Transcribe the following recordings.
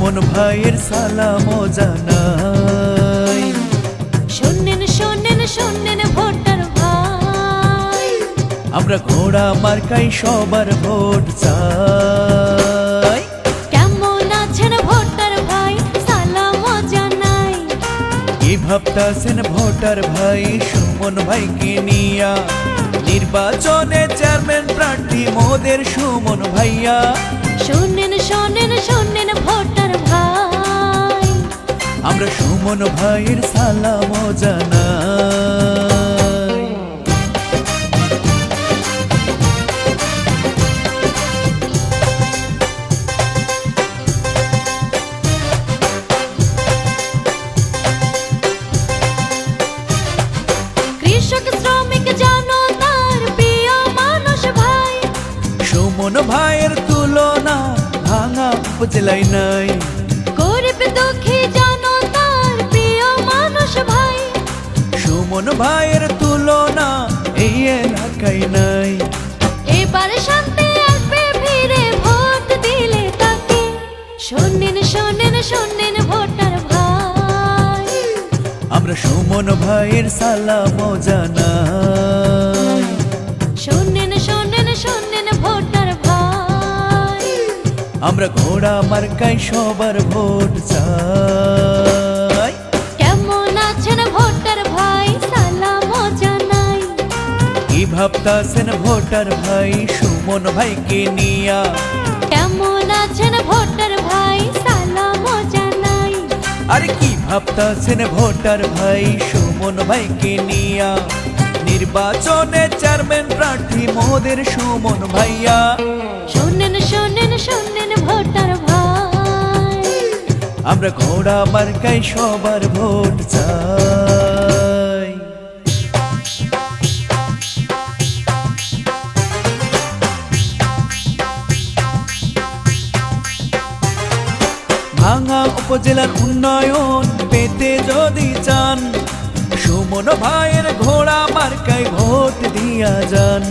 সুমন ভাইয়ের সালাম জানাই। শোনেন শোনেন শোনেন ভোটার ভাই, আমরা ঘোড়া মার্কাই সবার ভোট চাই। কেমন আছেন ভোটার ভাই, সালাম জানাই। কি ভাবতাছেন ভোটার ভাই সুমন ভাইকে নিয়া, নির্বাচনে চেয়ারম্যান প্রার্থী মোদের সুমন ভাইয়া। শোনেন শোনেন শোনেন ভোটার ভাই, আমরা সুমন ভাইয়ের সালাম জানাই। কৃষক শ্রমিক জনতার প্রিয় মানুষ ভাই, সুমন ভাইয়ের তুলনা ভাঙা উপজেলায় নাই। গরিব দুঃখী জনতার প্রিয় মানুষ ভাই, সুমন ভাইয়ের তুলনা এই এলাকায় নাই। এবার শান্তি আসবে ফিরে ভোট দিলে তাকে। শোনেন শোনেন শোনেন ভোটার ভাই, আমরা সুমন ভাইয়ের সালাম জানাই। শোনেন শোনেন শোনেন ভোটার ভাই, আমরা ঘোড়া মার্কাই সবার ভোট চাই। কেমন আছেন ভোটার ভাই, সালাম জানাই। কি ভাবতাছেন ভোটার ভাই সুমন ভাইকে নিয়া, কেমন আছেন ভোটার ভাই, সালাম জানাই। আরে কি ভাবতাছেন ভোটার ভাই সুমন ভাইকে নিয়া, নির্বাচনে চেয়ারম্যান প্রার্থী মোদের সুমন ভাইয়া। শোনেন শোনেন শোনেন ভোটার ভাই, আমরা ঘোড়া মার্কাই সবার ভোট চাই। ভাঙা উপজেলার উন্নয়ন পেতে যদি চান, সুমন ভাইয়ের ঘোড়া মার্কায় ভোট দিয়া যান।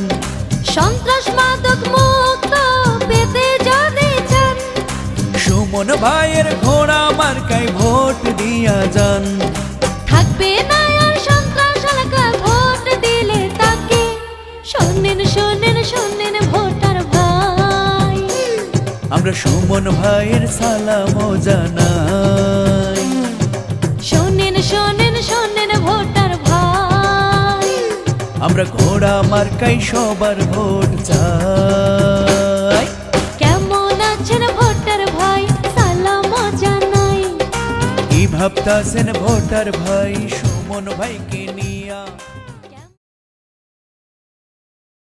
সন্ত্রাস মাদক মুক্ত পেতে যদি চান, সুমন ভাইয়ের ঘোড়া মার্কায় ভোট দিয়া যান। থাকবে না আর সন্ত্রাস এলাকা ভোট দিলে তাকে। শোনেন শোনেন শোনেন ভোটার ভাই, আমরা সুমন ভাইয়ের সালাম জানাই। শোনেন শোনেন শোনেন ভোটার ভাই, আমরা ঘোড়া মার্কাই সবার ভোট চাই। কেমন আছেন ভোটার ভাই, সালাম জানাই। কি ভাবতাছেন ভোটার ভাই সুমন ভাইকে